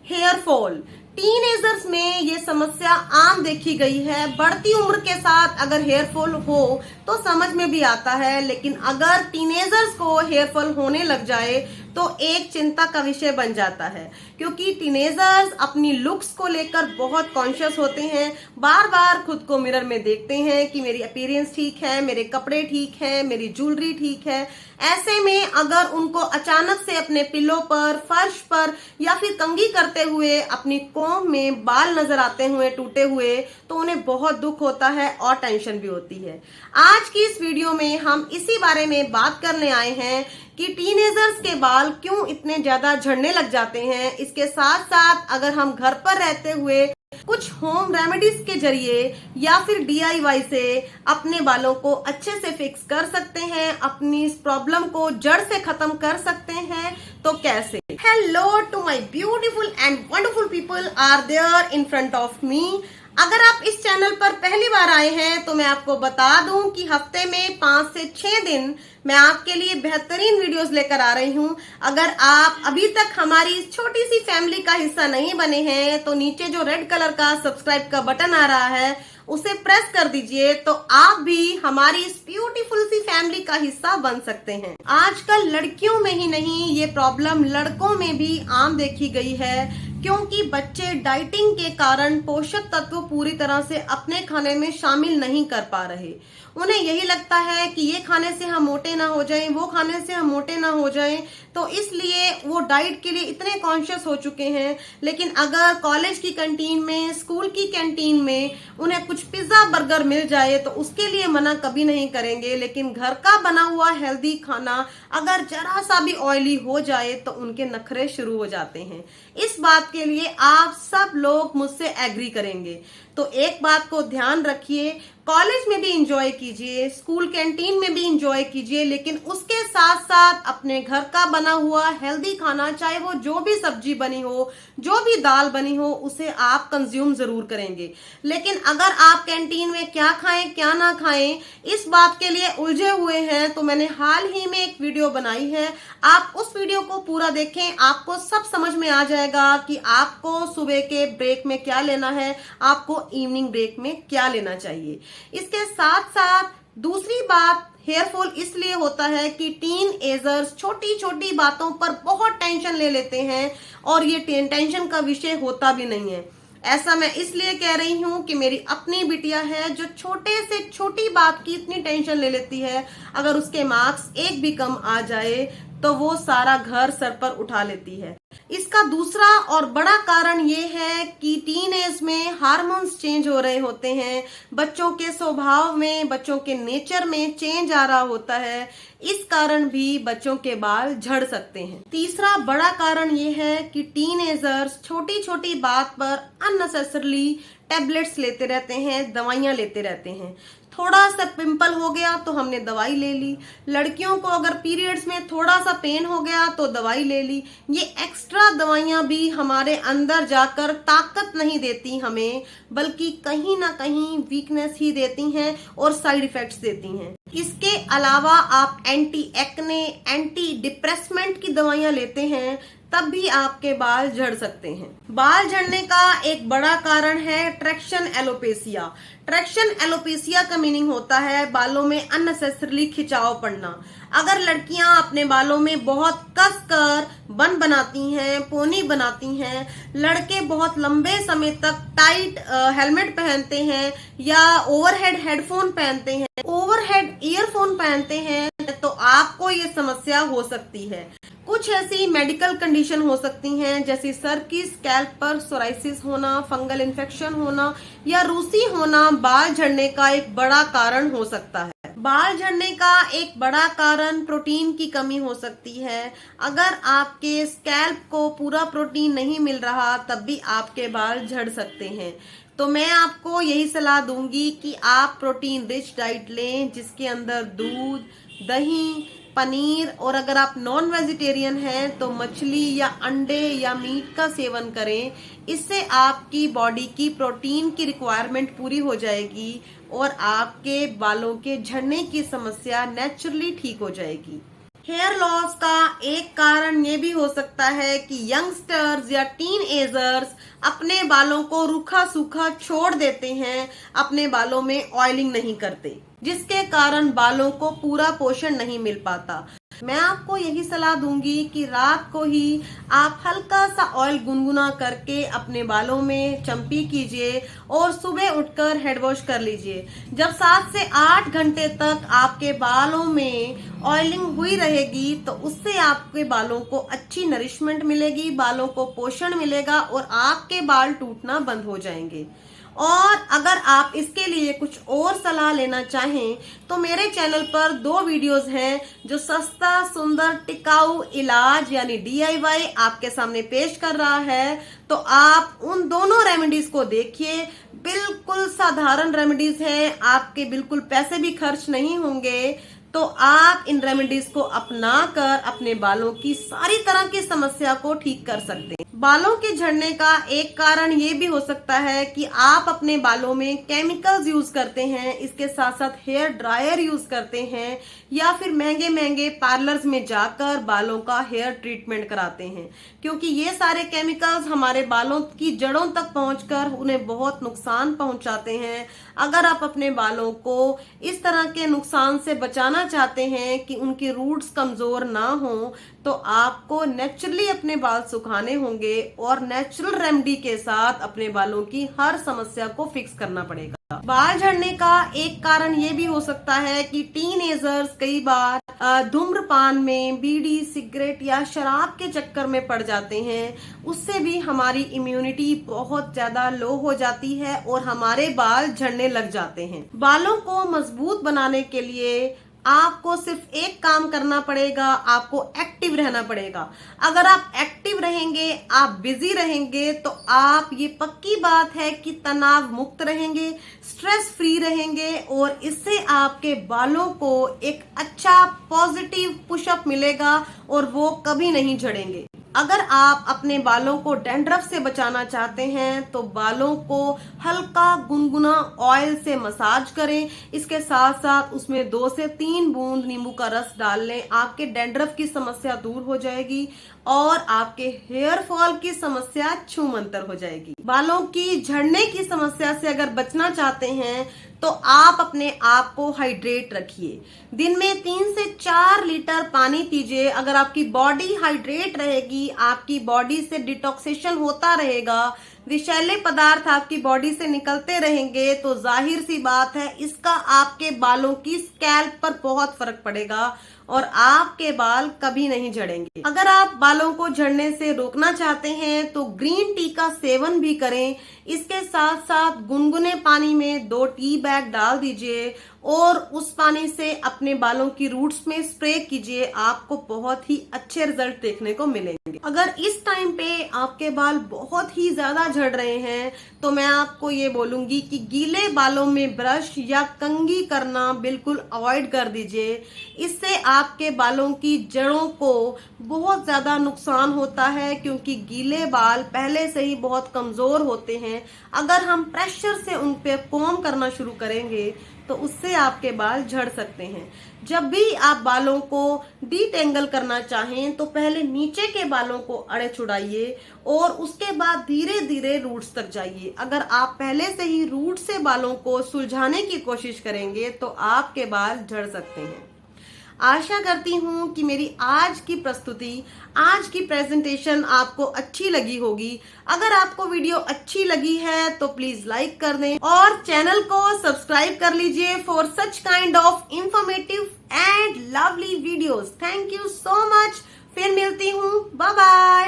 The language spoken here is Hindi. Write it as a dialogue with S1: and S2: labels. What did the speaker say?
S1: हेयर फॉल टीनेजर्स में ये समस्या आम देखी गई है। बढ़ती उम्र के साथ अगर हेयर फॉल हो तो समझ में भी आता है, लेकिन अगर टीनेजर्स को हेयर फॉल होने लग जाए तो एक चिंता का विषय बन जाता है, क्योंकि टीनेजर्स अपनी लुक्स को लेकर बहुत कॉन्शियस होते हैं। बार बार खुद को मिरर में देखते हैं कि मेरी अपीयरेंस ठीक है, मेरे कपड़े ठीक है, मेरी ज्वेलरी ठीक है। ऐसे में अगर उनको अचानक से अपने पिलो पर, फर्श पर या फिर कंघी करते हुए अपनी कोम में बाल नजर आते हुए टूटे हुए, तो उन्हें बहुत दुख होता है और टेंशन भी होती है। आज की इस वीडियो में हम इसी बारे में बात करने आए हैं कि टीनेजर्स के बाल क्यों इतने ज्यादा झड़ने लग जाते हैं। इसके साथ साथ अगर हम घर पर रहते हुए कुछ होम रेमेडीज के जरिए या फिर DIY से अपने बालों को अच्छे से फिक्स कर सकते हैं, अपनी इस प्रॉब्लम को जड़ से खत्म कर सकते हैं, तो कैसे। Hello to my beautiful and wonderful people are there in front of me. अगर आप इस चैनल पर पहली बार आए हैं तो मैं आपको बता दूं कि हफ्ते में 5 से 6 दिन मैं आपके लिए बेहतरीन वीडियोस लेकर आ रही हूं। अगर आप अभी तक हमारी छोटी सी फैमिली का हिस्सा नहीं बने हैं तो नीचे जो रेड कलर का सब्सक्राइब का बटन आ रहा है उसे प्रेस कर दीजिए, तो आप भी हमारी इस ब्यूटीफुल सी फैमिली का हिस्सा बन सकते हैं। आजकल लड़कियों में ही नहीं, ये प्रॉब्लम लड़कों में भी आम देखी गई है, क्योंकि बच्चे डाइटिंग के कारण पोषक तत्व पूरी तरह से अपने खाने में शामिल नहीं कर पा रहे। उन्हें यही लगता है कि ये खाने से हम मोटे ना हो जाएं, वो खाने से हम मोटे ना हो जाएं, तो इसलिए वो डाइट के लिए इतने कॉन्शियस हो चुके हैं। लेकिन अगर कॉलेज की कैंटीन में, स्कूल की कैंटीन में उन्हें कुछ पिज्जा बर्गर मिल जाए तो उसके लिए मना कभी नहीं करेंगे। लेकिन घर का बना हुआ हेल्दी खाना अगर जरा सा भी ऑयली हो जाए तो उनके नखरे शुरू हो जाते हैं। इस बात के लिए आप सब लोग मुझसे एग्री करेंगे। तो एक बात को ध्यान रखिए, कॉलेज में भी इंजॉय कीजिए, स्कूल कैंटीन में भी इंजॉय कीजिए, लेकिन उसके साथ साथ अपने घर का बना हुआ हेल्दी खाना, चाहे वो जो भी सब्जी बनी हो, जो भी दाल बनी हो, उसे आप कंज्यूम जरूर करेंगे। लेकिन अगर आप कैंटीन में क्या खाएं क्या ना खाएं इस बात के लिए उलझे हुए हैं, तो मैंने हाल ही में एक वीडियो बनाई है, आप उस वीडियो को पूरा देखें। आपको सब समझ में आ जाएगा कि आपको सुबह के ब्रेक में क्या लेना है, आपको इवनिंग ब्रेक में क्या लेना चाहिए। इसके साथ साथ दूसरी बात, हेयर फॉल इसलिए होता है कि टीन एजर्स छोटी छोटी बातों पर बहुत टेंशन ले लेते हैं और ये टेंशन का विषय होता भी नहीं है। ऐसा मैं इसलिए कह रही हूँ कि मेरी अपनी बिटिया है जो छोटे से छोटी बात की इतनी टेंशन ले लेती है, अगर उसके मार्क्स एक भी कम आ जाए तो वो सारा घर सर पर उठा लेती है। इसका दूसरा और बड़ा कारण ये है कि टीन एज में हार्मोन्स चेंज हो रहे होते हैं, बच्चों के स्वभाव में, बच्चों के नेचर में चेंज आ रहा होता है। इस कारण भी बच्चों के बाल झड़ सकते हैं। तीसरा बड़ा कारण ये है कि टीनेजर्स छोटी छोटी बात पर अननेसेसरली टैबलेट्स लेते रहते हैं, दवाइयां लेते रहते हैं। थोड़ा सा पिंपल हो गया तो हमने दवाई ले ली, लड़कियों को अगर पीरियड्स में थोड़ा सा पेन हो गया तो दवाई ले ली। ये एक्स्ट्रा दवाइयां भी हमारे अंदर जाकर ताकत नहीं देती हमें, बल्कि कहीं ना कहीं वीकनेस ही देती हैं और साइड इफेक्ट्स देती हैं। इसके अलावा आप एंटी एक्ने, एंटी डिप्रेसमेंट की दवाइयां लेते हैं, तब भी आपके बाल झड़ सकते हैं। बाल झड़ने का एक बड़ा कारण है ट्रैक्शन एलोपेशिया। ट्रैक्शन एलोपेशिया का मीनिंग होता है बालों में अननेसेसरली खिंचाव पड़ना। अगर लड़कियां अपने बालों में बहुत कस कर बन बनाती हैं, पोनी बनाती हैं, लड़के बहुत लंबे समय तक टाइट हेलमेट पहनते हैं या ओवरहेड हेडफोन पहनते हैं, ओवरहेड ईयरफोन पहनते हैं, तो आपको ये समस्या हो सकती है। कुछ ऐसी मेडिकल कंडीशन हो सकती हैं जैसे सर की स्कैल्प पर सोराइसिस होना, फंगल इन्फेक्शन होना या रूसी होना बाल झड़ने का एक बड़ा कारण हो सकता है। बाल झड़ने का एक बड़ा कारण प्रोटीन की कमी हो सकती है। अगर आपके स्कैल्प को पूरा प्रोटीन नहीं मिल रहा तब भी आपके बाल झड़ सकते हैं। तो मैं आपको यही सलाह दूंगी कि आप प्रोटीन रिच डाइट लें, जिसके अंदर दूध, दही, पनीर, और अगर आप नॉन वेजिटेरियन हैं तो मछली या अंडे या मीट का सेवन करें। इससे आपकी बॉडी की प्रोटीन की रिक्वायरमेंट पूरी हो जाएगी और आपके बालों के झड़ने की समस्या नेचुरली ठीक हो जाएगी। हेयर लॉस का एक कारण ये भी हो सकता है कि यंगस्टर्स या टीन एजर्स अपने बालों को रूखा सूखा छोड़ देते हैं, अपने बालों में ऑयलिंग नहीं करते, जिसके कारण बालों को पूरा पोषण नहीं मिल पाता। मैं आपको यही सलाह दूंगी कि रात को ही आप हल्का सा ऑयल गुनगुना करके अपने बालों में चम्पी कीजिए और सुबह उठकर हेड वॉश कर लीजिए। जब 7 से 8 घंटे तक आपके बालों में ऑयलिंग हुई रहेगी तो उससे आपके बालों को अच्छी नरिशमेंट मिलेगी, बालों को पोषण मिलेगा और आपके बाल टूटना बंद हो जाएंगे। और अगर आप इसके लिए कुछ और सलाह लेना चाहें तो मेरे चैनल पर 2 वीडियोस हैं जो सस्ता सुंदर टिकाऊ इलाज यानी DIY आपके सामने पेश कर रहा है। तो आप उन दोनों रेमेडीज को देखिए, बिल्कुल साधारण रेमेडीज है, आपके बिल्कुल पैसे भी खर्च नहीं होंगे। तो आप इन रेमेडीज को अपना कर अपने बालों की सारी तरह की समस्या को ठीक कर सकते हैं। बालों के झड़ने का एक कारण ये भी हो सकता है कि आप अपने बालों में केमिकल्स यूज करते हैं, इसके साथ साथ हेयर ड्रायर यूज करते हैं या फिर महंगे महंगे पार्लर्स में जाकर बालों का हेयर ट्रीटमेंट कराते हैं, क्योंकि ये सारे केमिकल्स हमारे बालों की जड़ों तक पहुंचकर उन्हें बहुत नुकसान पहुंचाते हैं। अगर आप अपने बालों को इस तरह के नुकसान से बचाना चाहते हैं कि उनकी रूट्स कमजोर ना हो, तो आपको नेचुरली अपने बाल सुखाने होंगे और नेचुरल रेमेडी के साथ अपने बालों की हर समस्या को फिक्स करना पड़ेगा। बाल झड़ने का एक कारण ये भी हो सकता है कि टीनएजर्स कई बार धूम्रपान में, बीड़ी, सिगरेट या शराब के चक्कर में पड़ जाते हैं। उससे भी हमारी इम्यूनिटी बहुत ज्यादा लो हो जाती है और हमारे बाल झड़ने लग जाते हैं। बालों को मजबूत बनाने के लिए आपको सिर्फ एक काम करना पड़ेगा, आपको एक्टिव रहना पड़ेगा। अगर आप एक्टिव रहेंगे, आप बिजी रहेंगे, तो आप, ये पक्की बात है कि तनाव मुक्त रहेंगे, स्ट्रेस फ्री रहेंगे और इससे आपके बालों को एक अच्छा पॉजिटिव पुशअप मिलेगा और वो कभी नहीं झड़ेंगे। अगर आप अपने बालों को डैंड्रफ से बचाना चाहते हैं तो बालों को हल्का गुनगुना ऑयल से मसाज करें, इसके साथ साथ उसमें 2 से 3 बूंद नींबू का रस डाल लें। आपके डैंड्रफ की समस्या दूर हो जाएगी और आपके हेयर फॉल की समस्या छूमंतर हो जाएगी। बालों की झड़ने की समस्या से अगर बचना चाहते हैं तो आप अपने आप को हाइड्रेट रखिए। दिन में 3 से 4 लीटर पानी पीजिए। अगर आपकी बॉडी हाइड्रेट रहेगी, आपकी बॉडी से डिटॉक्सेशन होता रहेगा, विषैले पदार्थ आपकी बॉडी से निकलते रहेंगे, तो जाहिर सी बात है इसका आपके बालों की स्कैल्प पर बहुत फर्क पड़ेगा और आपके बाल कभी नहीं झड़ेंगे। अगर आप बालों को झड़ने से रोकना चाहते हैं तो ग्रीन टी का सेवन भी करें। इसके साथ साथ गुनगुने पानी में 2 टी बैग डाल दीजिए और उस पानी से अपने बालों की रूट्स में स्प्रे कीजिए। आपको बहुत ही अच्छे रिजल्ट देखने को मिलेंगे। अगर इस टाइम पे आपके बाल बहुत ही ज्यादा झड़ रहे हैं तो मैं आपको ये बोलूंगी कि गीले बालों में ब्रश या कंघी करना बिल्कुल अवॉइड कर दीजिए। इससे आपके बालों की जड़ों को बहुत ज्यादा नुकसान होता है, क्योंकि गीले बाल पहले से ही बहुत कमजोर होते हैं। अगर हम प्रेशर से उन पे कोम करना शुरू करेंगे तो उससे आपके बाल झड़ सकते हैं। जब भी आप बालों को डीटेंगल करना चाहें तो पहले नीचे के बालों को अड़े छुड़ाइए और उसके बाद धीरे धीरे रूट्स तक जाइए। अगर आप पहले से ही रूट से बालों को सुलझाने की कोशिश करेंगे तो आपके बाल झड़ सकते हैं। आशा करती हूँ कि मेरी आज की प्रस्तुति, आज की प्रेजेंटेशन आपको अच्छी लगी होगी। अगर आपको वीडियो अच्छी लगी है तो प्लीज लाइक कर दें और चैनल को सब्सक्राइब कर लीजिए for such kind of informative and lovely videos. Thank you so much. फिर मिलती हूँ, बाय बाय।